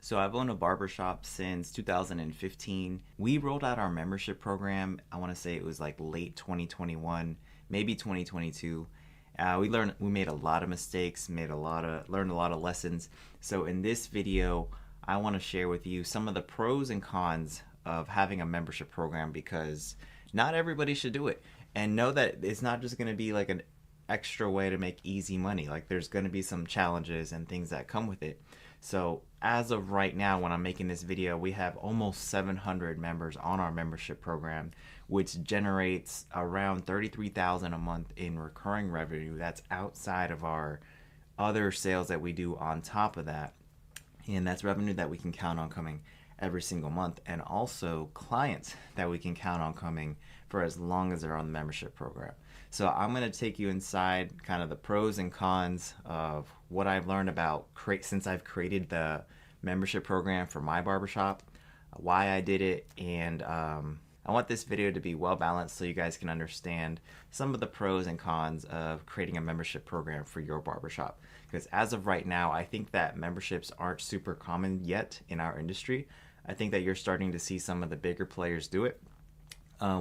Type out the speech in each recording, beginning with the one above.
So I've owned a barbershop since 2015. We rolled out our membership program. I want to say it was like late 2021, maybe 2022. We made a lot of mistakes, learned a lot of lessons. So in this video, I want to share with you some of the pros and cons of having a membership program, because not everybody should do it. And know that it's not just going to be like an extra way to make easy money. Like, there's going to be some challenges and things that come with it. So as of right now, when I'm making this video, we have almost 700 members on our membership program, which generates around $33,000 a month in recurring revenue. That's outside of our other sales that we do on top of that. And that's revenue that we can count on coming every single month, and also clients that we can count on coming for as long as they're on the membership program. So I'm going to take you inside kind of the pros and cons of what I've learned about since I've created the membership program for my barbershop, why I did it, and I want this video to be well balanced so you guys can understand some of the pros and cons of creating a membership program for your barbershop. Because as of right now, I think that memberships aren't super common yet in our industry. I think that you're starting to see some of the bigger players do it.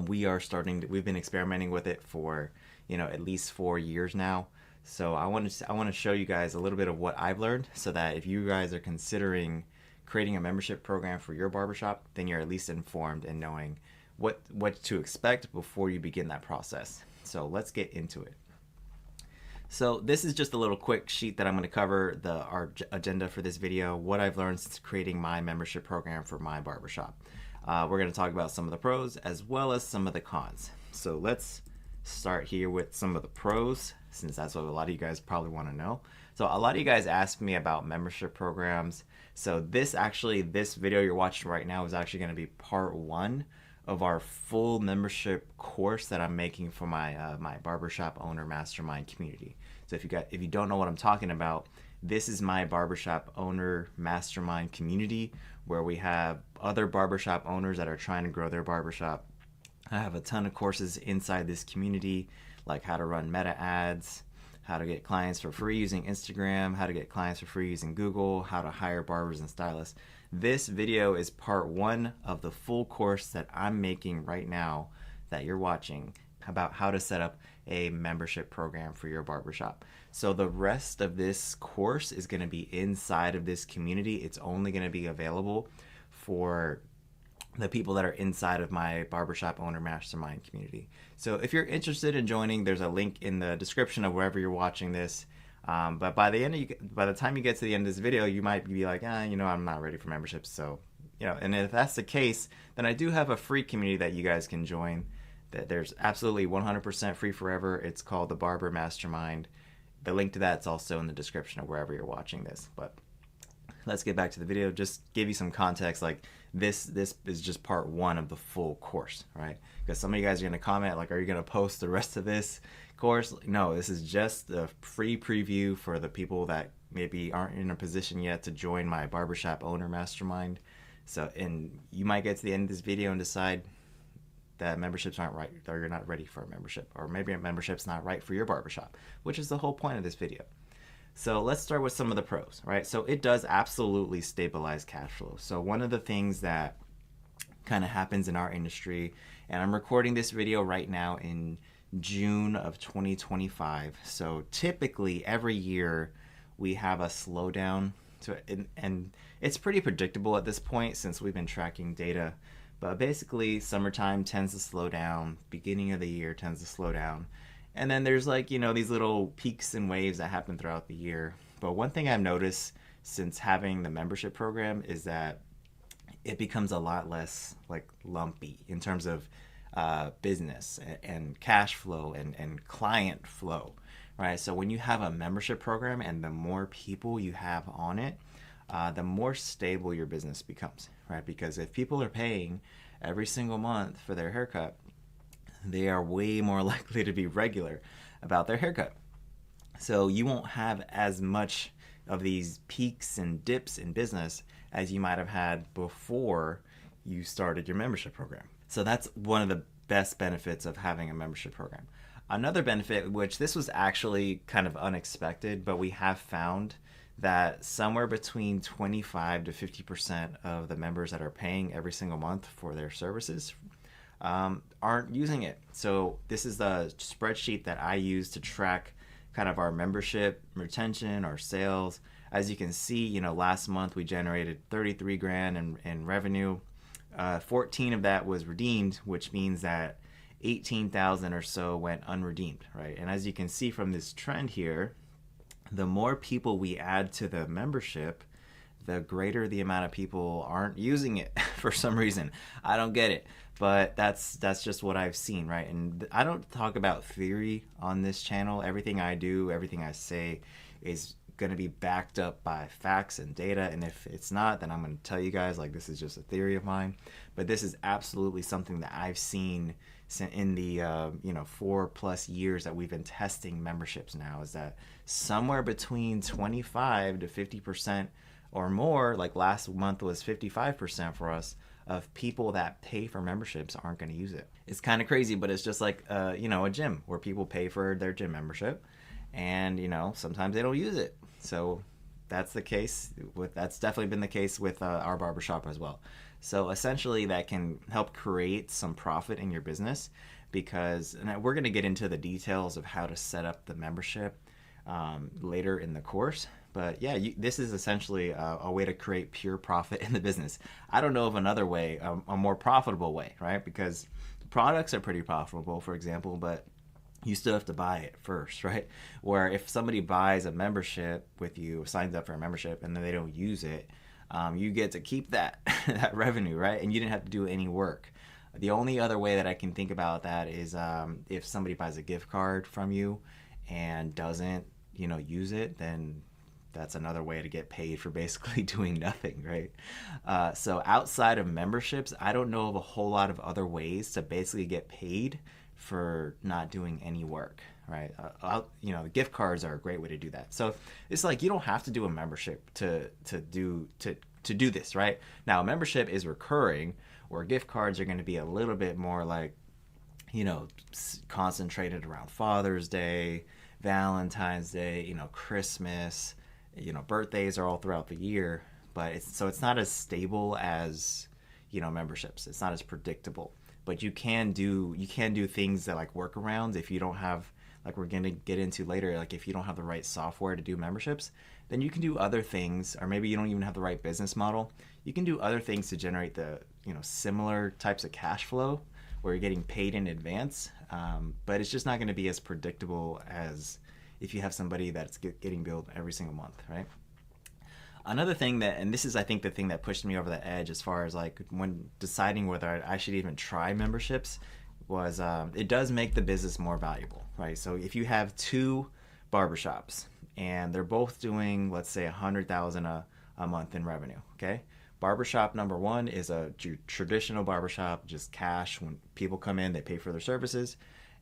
We've been experimenting with it for, at least 4 years now. So I want to show you guys a little bit of what I've learned, so that if you guys are considering creating a membership program for your barbershop, then you're at least informed and knowing what to expect before you begin that process. So let's get into it. So this is just a little quick sheet that I'm going to cover our agenda for this video, what I've learned since creating my membership program for my barbershop. We're going to talk about some of the pros as well as some of the cons. So let's start here with some of the pros, since that's what a lot of you guys probably want to know. So a lot of you guys asked me about membership programs. So this video you're watching right now is actually going to be part 1 of our full membership course that I'm making for my my barbershop owner mastermind community. So if you don't know what I'm talking about, this is my barbershop owner mastermind community, where we have other barbershop owners that are trying to grow their barbershop. I have a ton of courses inside this community, like how to run meta ads, how to get clients for free using Instagram, how to get clients for free using Google, how to hire barbers and stylists. This video is part 1 of the full course that I'm making right now that you're watching, about how to set up a membership program for your barbershop. So the rest of this course is going to be inside of this community. It's only going to be available for the people that are inside of my barbershop owner mastermind community. So if you're interested in joining, there's a link in the description of wherever you're watching this. But by the time you get to the end of this video, you might be like, I'm not ready for memberships. So, and if that's the case, then I do have a free community that you guys can join. That there's absolutely 100% free forever. It's called the Barber Mastermind. The link to that's also in the description of wherever you're watching this. But let's get back to the video. Just give you some context. Like this is just part 1 of the full course, right? Because some of you guys are going to comment, like, are you going to post the rest of this course? No, this is just a free preview for the people that maybe aren't in a position yet to join my barbershop owner mastermind. So, and you might get to the end of this video and decide that memberships aren't right, or you're not ready for a membership, or maybe a membership's not right for your barbershop, which is the whole point of this video. So let's start with some of the pros, right? So it does absolutely stabilize cash flow. So one of the things that kind of happens in our industry, and I'm recording this video right now in June of 2025. So typically every year we have a slowdown and it's pretty predictable at this point since we've been tracking data. But basically summertime tends to slow down, beginning of the year tends to slow down. And then there's these little peaks and waves that happen throughout the year. But one thing I've noticed since having the membership program is that it becomes a lot less lumpy in terms of business and cash flow and client flow, right? So when you have a membership program and the more people you have on it, the more stable your business becomes, right? Because if people are paying every single month for their haircut, they are way more likely to be regular about their haircut. So you won't have as much of these peaks and dips in business as you might have had before you started your membership program. So that's one of the best benefits of having a membership program. Another benefit, which this was actually kind of unexpected, but we have found that somewhere between 25 to 50% of the members that are paying every single month for their services aren't using it. So this is the spreadsheet that I use to track kind of our membership retention, our sales. As you can see, last month we generated 33 grand in revenue. 14 of that was redeemed, which means that 18,000 or so went unredeemed, right? And as you can see from this trend here, the more people we add to the membership, the greater the amount of people aren't using it for some reason. I don't get it, but that's just what I've seen, right? And I don't talk about theory on this channel. Everything I do, everything I say is going to be backed up by facts and data, and if it's not, then I'm going to tell you guys like this is just a theory of mine. But this is absolutely something that I've seen in the 4+ years that we've been testing memberships now, is that somewhere between 25 to 50% or more, like last month was 55% for us, of people that pay for memberships aren't going to use it. It's kind of crazy, but it's just like a gym where people pay for their gym membership, and sometimes they don't use it. So that's the case that's definitely been the case with our barbershop as well. So essentially that can help create some profit in your business, because, and we're going to get into the details of how to set up the membership later in the course. But yeah, this is essentially a way to create pure profit in the business. I don't know of another way, a more profitable way, right? Because products are pretty profitable, for example, but you still have to buy it first, right? Where if somebody buys a membership with you, signs up for a membership, and then they don't use it, you get to keep that that revenue, right? And you didn't have to do any work. The only other way that I can think about that is if somebody buys a gift card from you and doesn't, use it, then that's another way to get paid for basically doing nothing, right? So outside of memberships, I don't know of a whole lot of other ways to basically get paid for not doing any work, right? The gift cards are a great way to do that. So it's like you don't have to do a membership to do this, right? Now, a membership is recurring, or gift cards are going to be a little bit more like, concentrated around Father's Day, Valentine's Day, Christmas, birthdays are all throughout the year, but it's not as stable as, memberships. It's not as predictable. But you can do things that like workarounds if you don't have, like we're going to get into later, like if you don't have the right software to do memberships, then you can do other things, or maybe you don't even have the right business model. You can do other things to generate the similar types of cash flow where you're getting paid in advance, but it's just not going to be as predictable as if you have somebody that's getting billed every single month, right? Another thing and this is I think the thing that pushed me over the edge as far as like when deciding whether I should even try memberships, was it does make the business more valuable, right? So if you have two barbershops and they're both doing, let's say, 100,000 a month in revenue, okay? Barbershop number one is a traditional barbershop, just cash. When people come in, they pay for their services,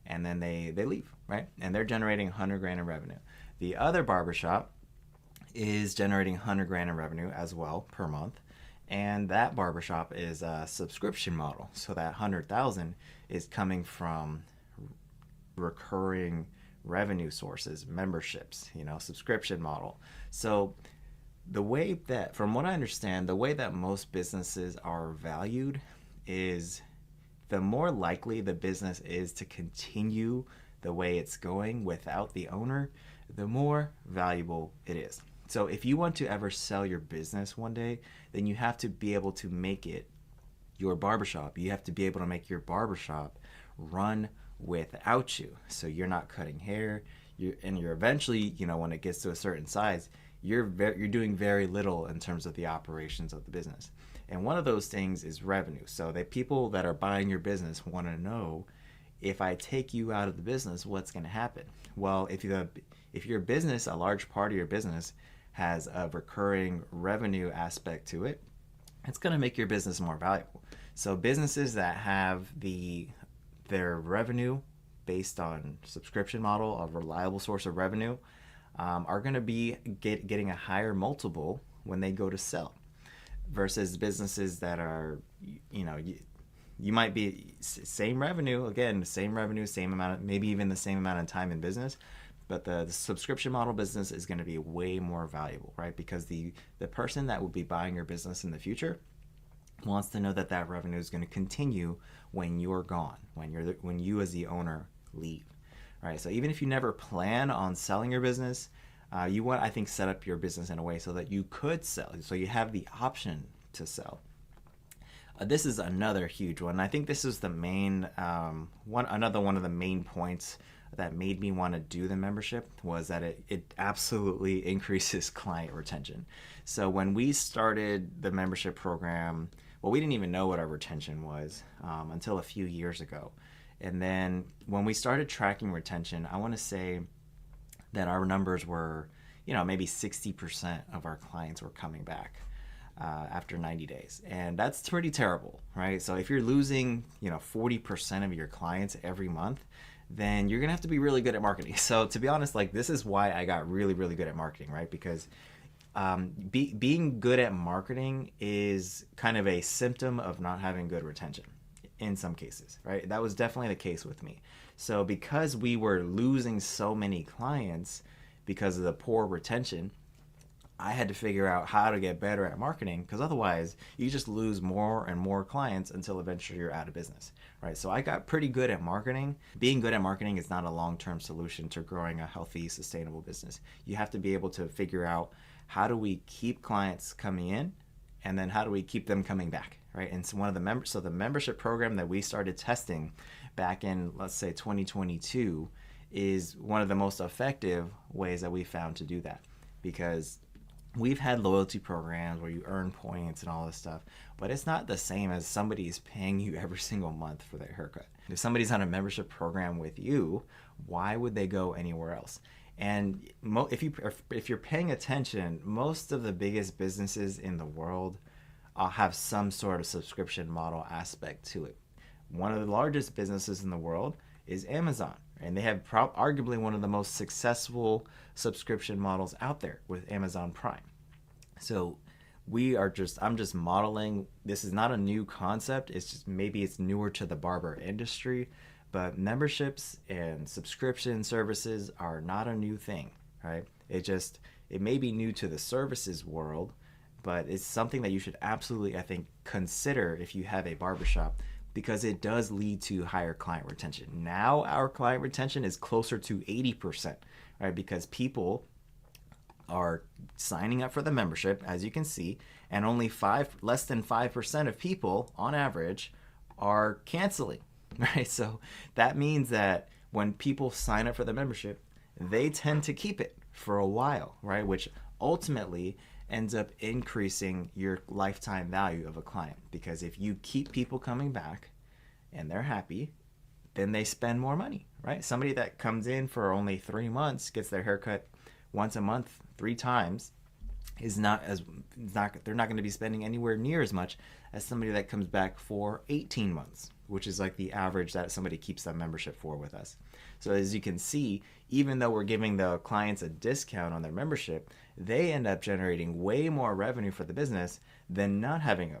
and then they leave, right? And they're generating 100 grand in revenue. The other barbershop is generating 100 grand in revenue as well per month, and that barbershop is a subscription model. So that 100,000 is coming from recurring revenue sources, memberships, subscription model. So the way that, from what I understand, the way that most businesses are valued is the more likely the business is to continue the way it's going without the owner, the more valuable it is. So if you want to ever sell your business one day, then you have to be able to make it your barbershop. You have to be able to make your barbershop run without you. So you're not cutting hair, you're eventually, when it gets to a certain size, you're doing very little in terms of the operations of the business. And one of those things is revenue. So the people that are buying your business want to know, if I take you out of the business, what's going to happen? Well, if your business, a large part of your business has a recurring revenue aspect to it, it's going to make your business more valuable. So businesses that have their revenue based on subscription model, a reliable source of revenue, are going to be getting a higher multiple when they go to sell, versus businesses that are, you might be same revenue, same amount, maybe even the same amount of time in business, But the subscription model business is going to be way more valuable, right? Because the person that will be buying your business in the future wants to know that that revenue is going to continue when you're gone, when you as the owner leave, right? So even if you never plan on selling your business, you want, I think, set up your business in a way so that you could sell, so you have the option to sell. This is another huge one. I think this is the main another one of the main points that made me want to do the membership, was that it absolutely increases client retention. So when we started the membership program, well, we didn't even know what our retention was until a few years ago. And then when we started tracking retention, I want to say that our numbers were, maybe 60% of our clients were coming back after 90 days. And that's pretty terrible, right? So if you're losing, 40% of your clients every month, then you're going to have to be really good at marketing. So to be honest, this is why I got really, really good at marketing, right? Because being good at marketing is kind of a symptom of not having good retention in some cases, right? That was definitely the case with me. So because we were losing so many clients because of the poor retention, I had to figure out how to get better at marketing, because otherwise you just lose more and more clients until eventually you're out of business, right? So I got pretty good at marketing. Being good at marketing is not a long-term solution to growing a healthy, sustainable business. You have to be able to figure out, how do we keep clients coming in, and then how do we keep them coming back, right? And so the membership program that we started testing back in, let's say, 2022 is one of the most effective ways that we found to do that, because we've had loyalty programs where you earn points and all this stuff, but it's not the same as somebody's paying you every single month for their haircut. If somebody's on a membership program with you, why would they go anywhere else? And if you're paying attention, most of the biggest businesses in the world have some sort of subscription model aspect to it. One of the largest businesses in the world is Amazon, and they have arguably one of the most successful subscription models out there with Amazon Prime. So I'm just modeling. This is not a new concept. It's just, maybe it's newer to the barber industry, but memberships and subscription services are not a new thing, right? It may be new to the services world, but it's something that you should absolutely, I think, consider if you have a barbershop, because it does lead to higher client retention. Now our client retention is closer to 80%, right? Because people are signing up for the membership, as you can see, and only less than 5% of people on average are canceling, right? So that means that when people sign up for the membership, they tend to keep it for a while, right? Which ultimately ends up increasing your lifetime value of a client, because if you keep people coming back and they're happy, then they spend more money, right? Somebody that comes in for only 3 months, gets their haircut once a month 3 times, they're not going to be spending anywhere near as much as somebody that comes back for 18 months, which is like the average that somebody keeps that membership for with us. So as you can see, even though we're giving the clients a discount on their membership, they end up generating way more revenue for the business than not having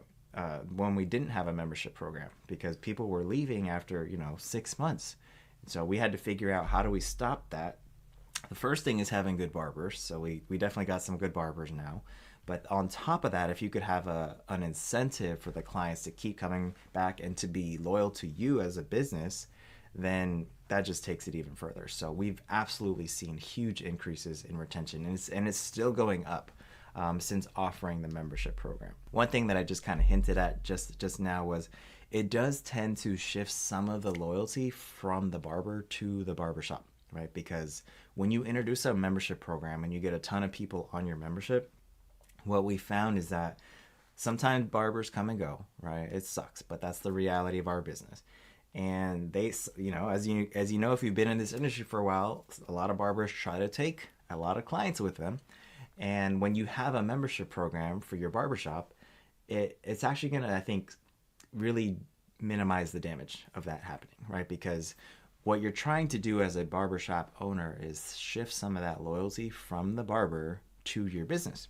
when we didn't have a membership program, because people were leaving after 6 months. So we had to figure out, how do we stop that? The first thing is having good barbers. So we definitely got some good barbers now. But on top of that, if you could have an incentive for the clients to keep coming back and to be loyal to you as a business, then that just takes it even further. So we've absolutely seen huge increases in retention, and it's still going up since offering the membership program. One thing that I just kind of hinted at just now was, it does tend to shift some of the loyalty from the barber to the barbershop, right? Because when you introduce a membership program and you get a ton of people on your membership, what we found is that sometimes barbers come and go, right? It sucks, but that's the reality of our business. And they, as you know, if you've been in this industry for a while, a lot of barbers try to take a lot of clients with them. And when you have a membership program for your barbershop, it's actually going to, I think, really minimize the damage of that happening, right? Because what you're trying to do as a barbershop owner is shift some of that loyalty from the barber to your business.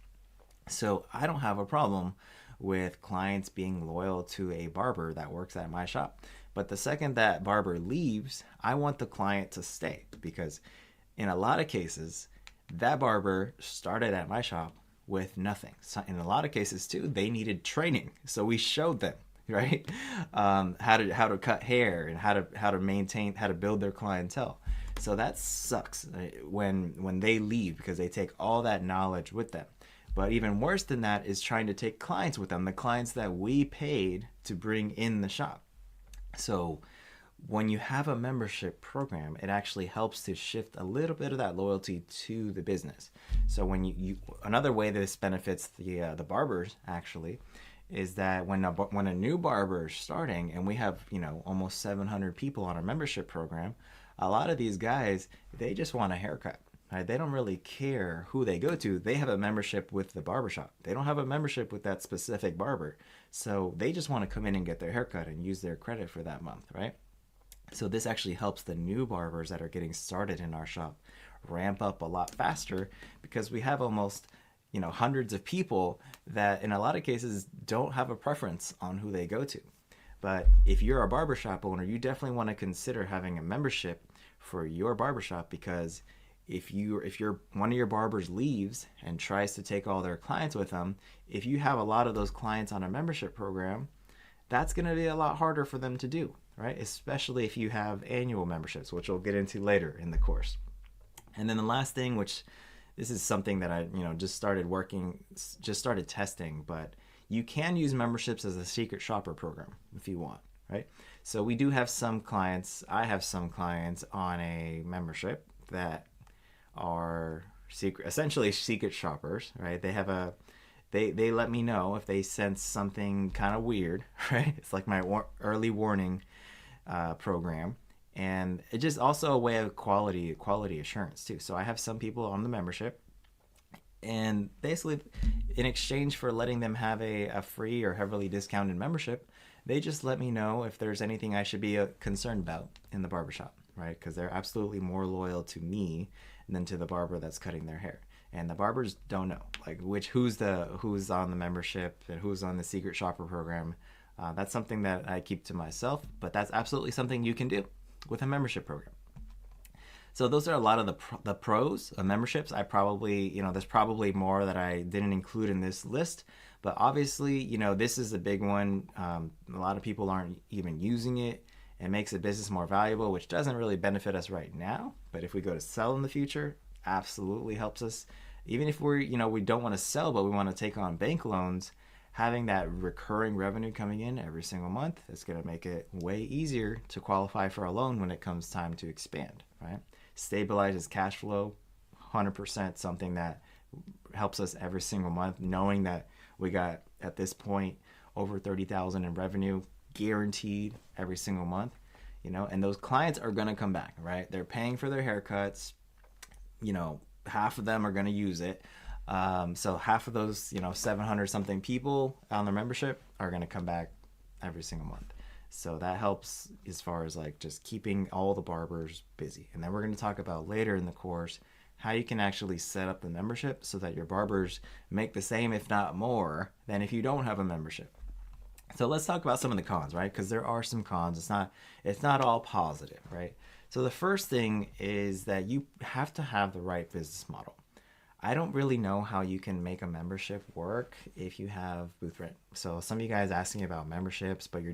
So I don't have a problem with clients being loyal to a barber that works at my shop. But the second that barber leaves, I want the client to stay, because In a lot of cases, that barber started at my shop with nothing. So in a lot of cases too, they needed training, so we showed them, right, how to cut hair and how to maintain, how to build their clientele. So that sucks when they leave, because they take all that knowledge with them. But even worse than that is trying to take clients with them, the clients that we paid to bring in the shop. So when you have a membership program, it actually helps to shift a little bit of that loyalty to the business. So when you another way this benefits the barbers actually is that when a new barber is starting, and we have almost 700 people on our membership program, a lot of these guys, they just want a haircut. Right? They don't really care who they go to. They have a membership with the barbershop. They don't have a membership with that specific barber. So they just want to come in and get their haircut and use their credit for that month, right? So this actually helps the new barbers that are getting started in our shop ramp up a lot faster, because we have almost hundreds of people that in a lot of cases don't have a preference on who they go to. But if you're a barbershop owner, you definitely want to consider having a membership for your barbershop, because if one of your barbers leaves and tries to take all their clients with them, if you have a lot of those clients on a membership program, that's going to be a lot harder for them to do, right? Especially if you have annual memberships, which we'll get into later in the course. And then the last thing, which this is something that I just started testing, but you can use memberships as a secret shopper program if you want, right? So we do have some clients. I have some clients on a membership that are essentially secret shoppers, right? They let me know if they sense something kind of weird, right? It's like my early warning program, and it's just also a way of quality assurance too. So I have some people on the membership, and basically in exchange for letting them have a free or heavily discounted membership, they just let me know if there's anything I should be concerned about in the barbershop, right? Because they're absolutely more loyal to me than to the barber that's cutting their hair. And the barbers don't know like who's on the membership and who's on the secret shopper program. That's something that I keep to myself, but that's absolutely something you can do with a membership program. So those are a lot of the pros of memberships. I probably, there's probably more that I didn't include in this list, but obviously, this is a big one. A lot of people aren't even using it. It makes a business more valuable, which doesn't really benefit us right now. But if we go to sell in the future, absolutely helps us. Even if we don't want to sell, but we want to take on bank loans, having that recurring revenue coming in every single month is going to make it way easier to qualify for a loan when it comes time to expand, right? Stabilizes cash flow, 100% something that helps us every single month, knowing that we got at this point over 30,000 in revenue guaranteed every single month, and those clients are going to come back, right? They're paying for their haircuts, half of them are going to use it. So half of those, 700 something people on their membership are going to come back every single month. So that helps as far as like just keeping all the barbers busy. And then we're going to talk about later in the course how you can actually set up the membership so that your barbers make the same, if not more, than if you don't have a membership. So let's talk about some of the cons, right? Because there are some cons. It's not all positive, right? So the first thing is that you have to have the right business model. I don't really know how you can make a membership work if you have booth rent. So some of you guys asking about memberships, but you're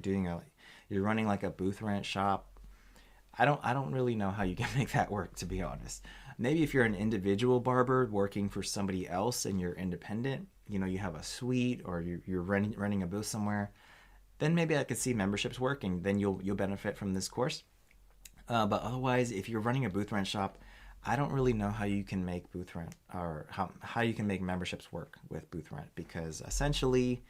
running like a booth rent shop. I don't really know how you can make that work, to be honest. Maybe if you're an individual barber working for somebody else and you're independent, you have a suite or you're renting a booth somewhere, then maybe I could see memberships working. Then you'll benefit from this course. But otherwise, if you're running a booth rent shop, I don't really know how you can make booth rent or how you can make memberships work with booth rent, because essentially,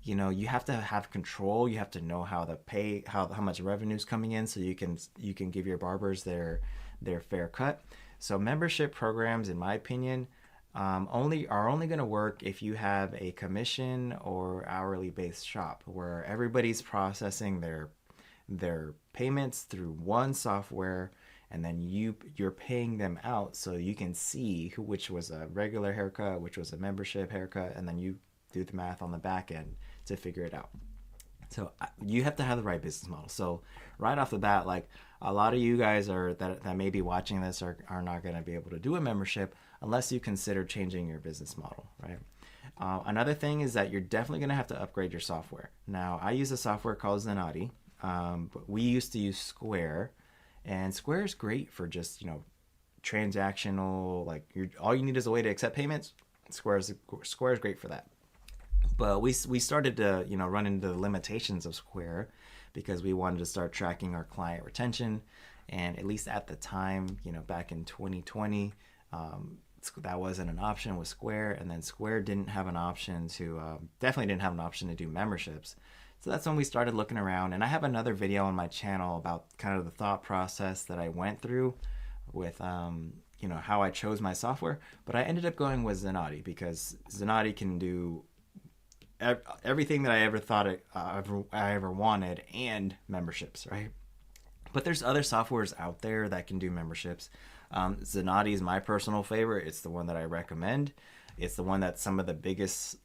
you have to have control. You have to know how to pay, how much revenue is coming in, so you can give your barbers their fair cut. So membership programs, in my opinion, are only going to work if you have a commission or hourly based shop where everybody's processing their payments through one software, and then you're paying them out so you can see which was a regular haircut, which was a membership haircut, and then you do the math on the back end to figure it out. So you have to have the right business model. So right off the bat, like a lot of you guys that may be watching this are not going to be able to do a membership unless you consider changing your business model, right? Another thing is that you're definitely going to have to upgrade your software. Now, I use a software called Zenati, but we used to use Square, and Square is great for just, transactional, like all you need is a way to accept payments. Square is great for that. But we started to run into the limitations of Square because we wanted to start tracking our client retention, and at least at the time, back in 2020, that wasn't an option with Square, and then Square didn't have an option to definitely didn't have an option to do memberships. So that's when we started looking around, and I have another video on my channel about kind of the thought process that I went through with how I chose my software. But I ended up going with Zenati because Zenati can do everything that I ever thought I ever wanted, and memberships, right? But there's other softwares out there that can do memberships. Zenati is my personal favorite. It's the one that I recommend. It's the one that some of the biggest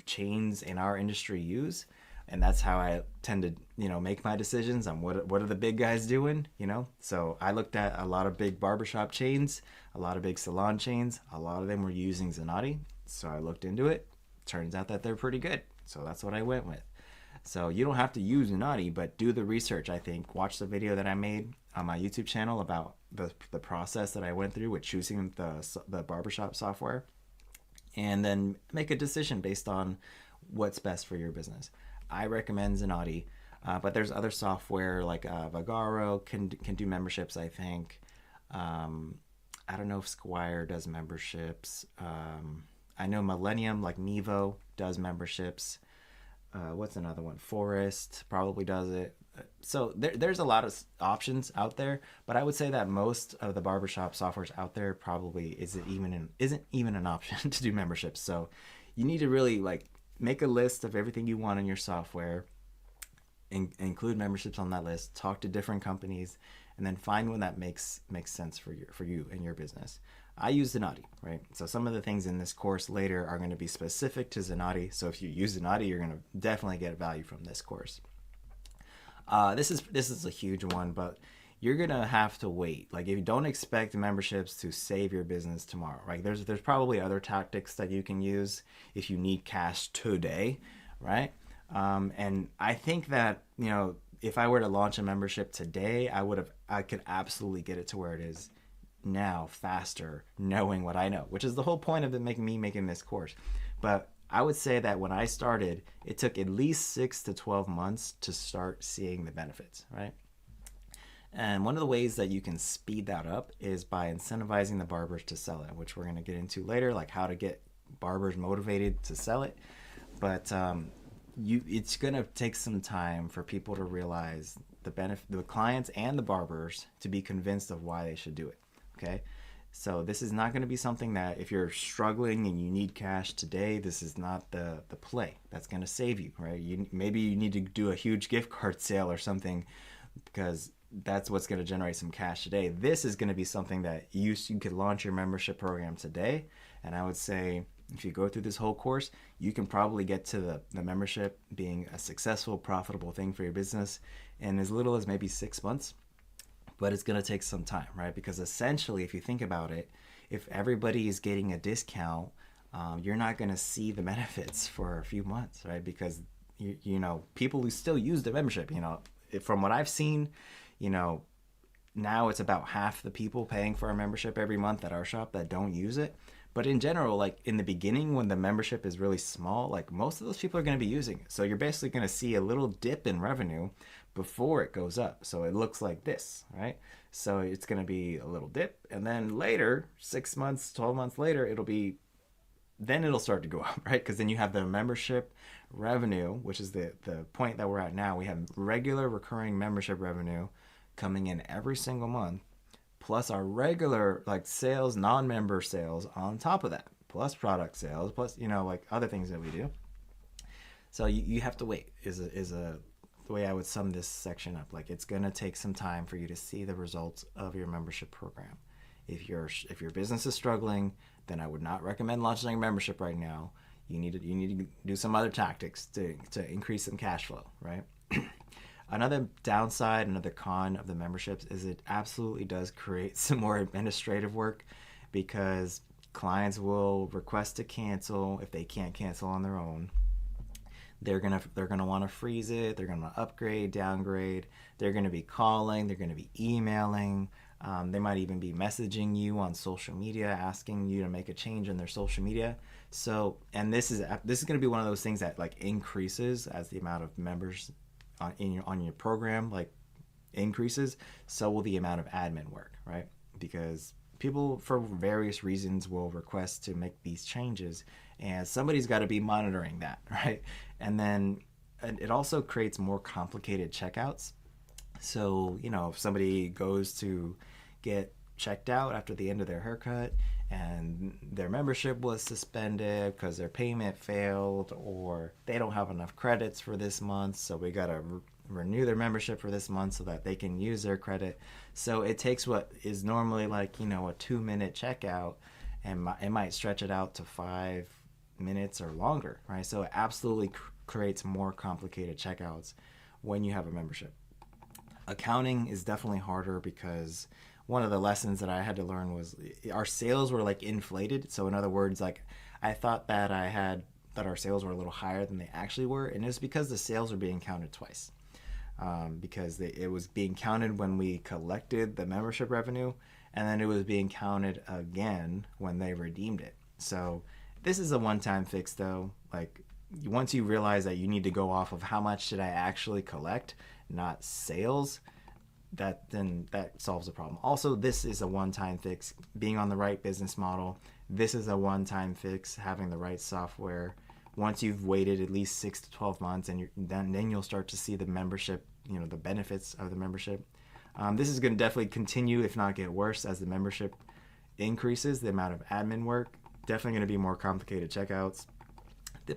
chains in our industry use, and that's how I tend to make my decisions on what are the big guys doing. So I looked at a lot of big barbershop chains, a lot of big salon chains. A lot of them were using Zenati, so I looked into it. Turns out that they're pretty good, so that's what I went with. So you don't have to use Zenati, but do the research. I think watch the video that I made on my YouTube channel about the process that I went through with choosing the barbershop software, and then make a decision based on what's best for your business. I recommend Zenati, but there's other software like Vagaro can do memberships, I think. I don't know if Squire does memberships. I know Millennium, like Nevo, does memberships. What's another one? Forest probably does it. So there's a lot of options out there, but I would say that most of the barbershop softwares out there probably isn't even an option to do memberships. So you need to really make a list of everything you want in your software, include memberships on that list, talk to different companies, and then find one that makes sense for you and your business. I use Zenati, right? So some of the things in this course later are going to be specific to Zenati. So if you use Zenati, you're going to definitely get value from this course. This is a huge one, but you're going to have to wait. Like, if you don't expect memberships to save your business tomorrow, right? There's probably other tactics that you can use if you need cash today, right? And I think that, if I were to launch a membership today, I could absolutely get it to where it is now faster, knowing what I know, which is the whole point of making this course. But I would say that when I started, it took at least 6 to 12 months to start seeing the benefits, right? And one of the ways that you can speed that up is by incentivizing the barbers to sell it, which we're going to get into later, like how to get barbers motivated to sell it. But it's going to take some time for people to realize the benefit, the clients and the barbers, to be convinced of why they should do it. Okay, so this is not going to be something that, if you're struggling and you need cash today, this is not the play that's going to save you, right? Maybe you need to do a huge gift card sale or something, because that's what's going to generate some cash today. This is going to be something that you could launch your membership program today, and I would say if you go through this whole course, you can probably get to the membership being a successful, profitable thing for your business in as little as maybe 6 months. But it's going to take some time, right? Because essentially, if you think about it, if everybody is getting a discount, you're not going to see the benefits for a few months, right? Because, people who still use the membership, from what I've seen, now it's about half the people paying for a membership every month at our shop that don't use it. But in general, like in the beginning, when the membership is really small, like most of those people are going to be using it. So you're basically going to see a little dip in revenue before it goes up. So it looks like this, right? So it's going to be a little dip. And then later, 6 months, 12 months later, it'll start to go up, right? Because then you have the membership revenue, which is the point that we're at now. We have regular recurring membership revenue coming in every single month, plus our regular sales, non-member sales on top of that, plus product sales, plus other things that we do. So you have to wait is the way I would sum this section up. It's gonna take some time for you to see the results of your membership program. If your business is struggling, then I would not recommend launching a membership right now. you need to do some other tactics to increase some cash flow, right? Another downside, another con of the memberships is it absolutely does create some more administrative work, because clients will request to cancel if they can't cancel on their own. They're gonna want to freeze it. They're gonna upgrade, downgrade. They're gonna be calling. They're gonna be emailing. They might even be messaging you on social media, asking you to make a change in their social media. So, and this is going to be one of those things that like increases as the amount of members on your program like increases. So will the amount of admin work, right? Because people for various reasons will request to make these changes, and somebody's got to be monitoring that, right? And then it also creates more complicated checkouts. So, if somebody goes to get checked out after the end of their haircut and their membership was suspended because their payment failed, or they don't have enough credits for this month, so we got to renew their membership for this month so that they can use their credit. So it takes what is normally like, a 2-minute checkout, and it might stretch it out to 5 minutes or longer, right? So it absolutely creates more complicated checkouts when you have a membership. Accounting is definitely harder, because one of the lessons that I had to learn was our sales were like inflated. So in other words, like I thought that our sales were a little higher than they actually were, and it's because the sales were being counted twice. Because it was being counted when we collected the membership revenue, and then it was being counted again when they redeemed it. So this is a one-time fix, though. Like, once you realize that you need to go off of how much did I actually collect, not sales, that solves the problem. Also, this is a one-time fix. Being on the right business model, this is a one-time fix. Having the right software. Once you've waited at least 6 to 12 months, and then you'll start to see the membership, the benefits of the membership. This is going to definitely continue, if not get worse, as the membership increases. The amount of admin work, definitely going to be more complicated checkouts.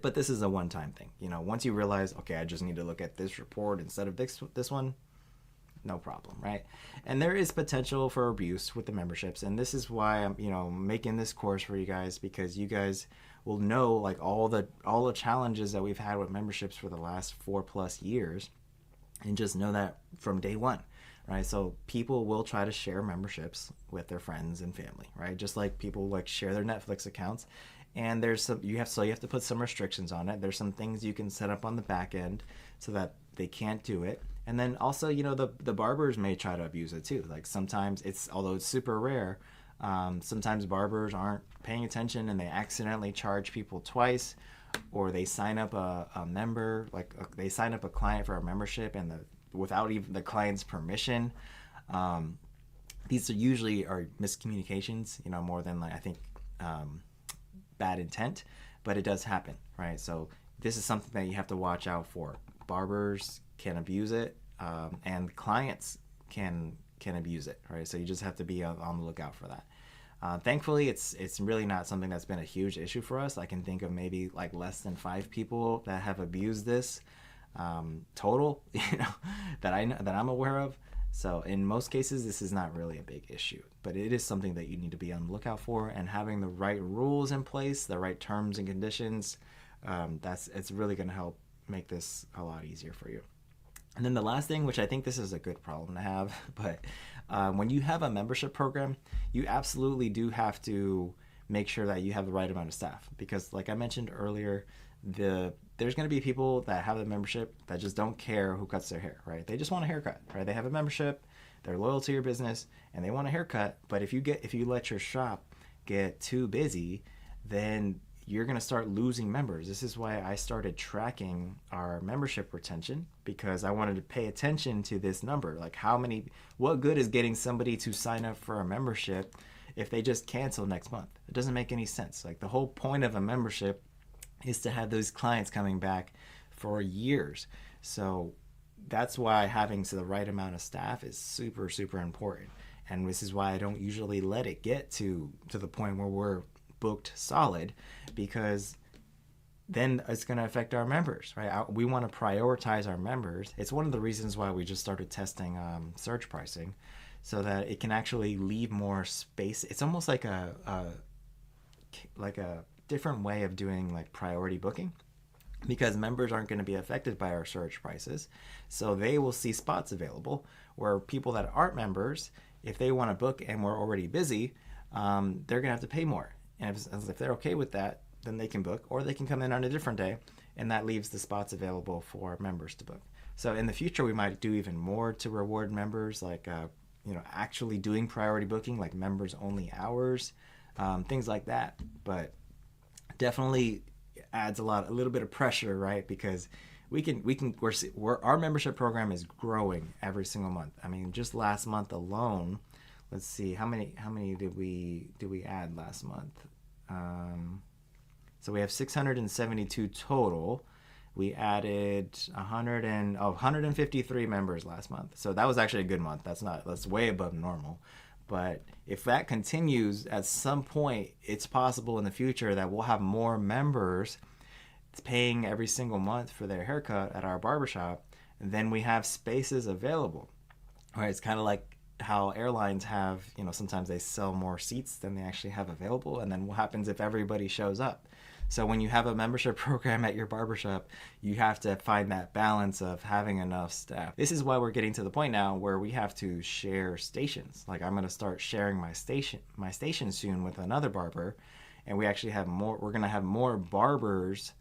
But this is a one-time thing. Once you realize, okay, I just need to look at this report instead of this one, no problem, right? And there is potential for abuse with the memberships, and this is why I'm making this course for you guys, because you guys will know like all the challenges that we've had with memberships for the last 4+ years, and just know that from day one, right? So people will try to share memberships with their friends and family, right? Just like people like share their Netflix accounts. And you have to put some restrictions on it. There's some things you can set up on the back end so that they can't do it. And then also, the barbers may try to abuse it too. Like sometimes although it's super rare, sometimes barbers aren't paying attention and they accidentally charge people twice, or they sign up a member, they sign up a client for a membership and without even the client's permission. These usually are miscommunications, more than I think bad intent, but it does happen, right? So this is something that you have to watch out for. Barbers can abuse it, and clients can abuse it, right? So you just have to be on the lookout for that. Thankfully, it's really not something that's been a huge issue for us. I can think of maybe like less than 5 people that have abused this total, that I'm aware of. So in most cases, this is not really a big issue, but it is something that you need to be on the lookout for, and having the right rules in place, the right terms and conditions, it's really going to help make this a lot easier for you. And then the last thing, which I think this is a good problem to have, but when you have a membership program, you absolutely do have to make sure that you have the right amount of staff, because like I mentioned earlier, there's going to be people that have a membership that just don't care who cuts their hair, right? They just want a haircut, right? They have a membership, they're loyal to your business, and they want a haircut. But if you let your shop get too busy, then you're going to start losing members. This is why I started tracking our membership retention, because I wanted to pay attention to this number. Like what good is getting somebody to sign up for a membership if they just cancel next month? It doesn't make any sense. Like the whole point of a membership is to have those clients coming back for years. So that's why having the right amount of staff is super, super important. And this is why I don't usually let it get to the point where we're booked solid, because then it's going to affect our members, right? We want to prioritize our members. It's one of the reasons why we just started testing surge pricing, so that it can actually leave more space. It's almost like a different way of doing like priority booking, because members aren't going to be affected by our surge prices. So they will see spots available where people that aren't members, if they want to book and we're already busy, they're going to have to pay more. And if they're okay with that, then they can book, or they can come in on a different day, and that leaves the spots available for members to book. So in the future, we might do even more to reward members, like actually doing priority booking, like members only hours, things like that. But definitely adds a little bit of pressure, right? Because our membership program is growing every single month. I mean, just last month alone, let's see, how many did we add last month? So we have 672 total. We added 153 members last month. So that was actually a good month. That's way above normal. But if that continues, at some point, it's possible in the future that we'll have more members paying every single month for their haircut at our barbershop than we have spaces available. Right? It's kind of like how airlines have, sometimes they sell more seats than they actually have available. And then what happens if everybody shows up? So when you have a membership program at your barbershop, you have to find that balance of having enough staff. This is why we're getting to the point now where we have to share stations. Like, I'm going to start sharing my station soon with another barber, and we're going to have more barbers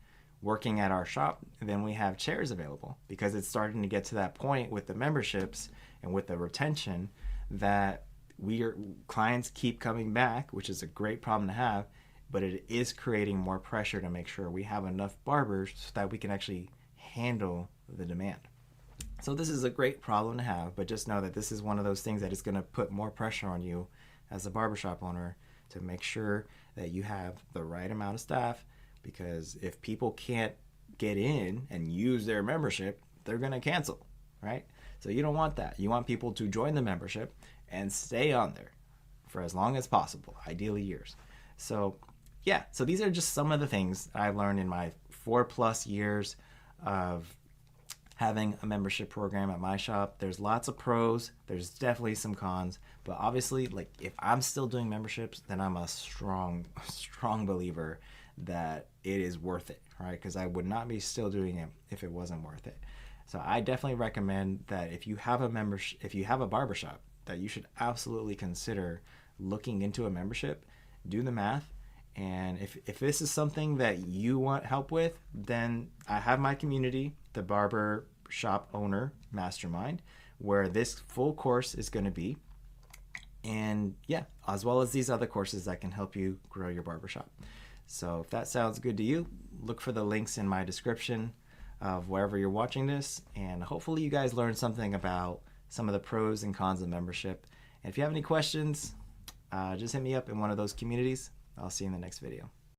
working at our shop than we have chairs available, because it's starting to get to that point with the memberships and with the retention that clients keep coming back, which is a great problem to have. But it is creating more pressure to make sure we have enough barbers so that we can actually handle the demand. So this is a great problem to have, but just know that this is one of those things that is going to put more pressure on you as a barbershop owner to make sure that you have the right amount of staff, because if people can't get in and use their membership, they're going to cancel, right? So you don't want that. You want people to join the membership and stay on there for as long as possible, ideally years. So these are just some of the things I've learned in my 4+ years of having a membership program at my shop. There's lots of pros. There's definitely some cons. But obviously, like, if I'm still doing memberships, then I'm a strong believer that it is worth it, right? Because I would not be still doing it if it wasn't worth it. So I definitely recommend that if you have a barbershop, that you should absolutely consider looking into a membership. Do the math. And if this is something that you want help with, then I have my community, the Barbershop Owner Mastermind, where this full course is going to be. And as well as these other courses that can help you grow your barbershop. So if that sounds good to you, look for the links in my description of wherever you're watching this. And hopefully you guys learned something about some of the pros and cons of membership. And if you have any questions, just hit me up in one of those communities. I'll see you in the next video.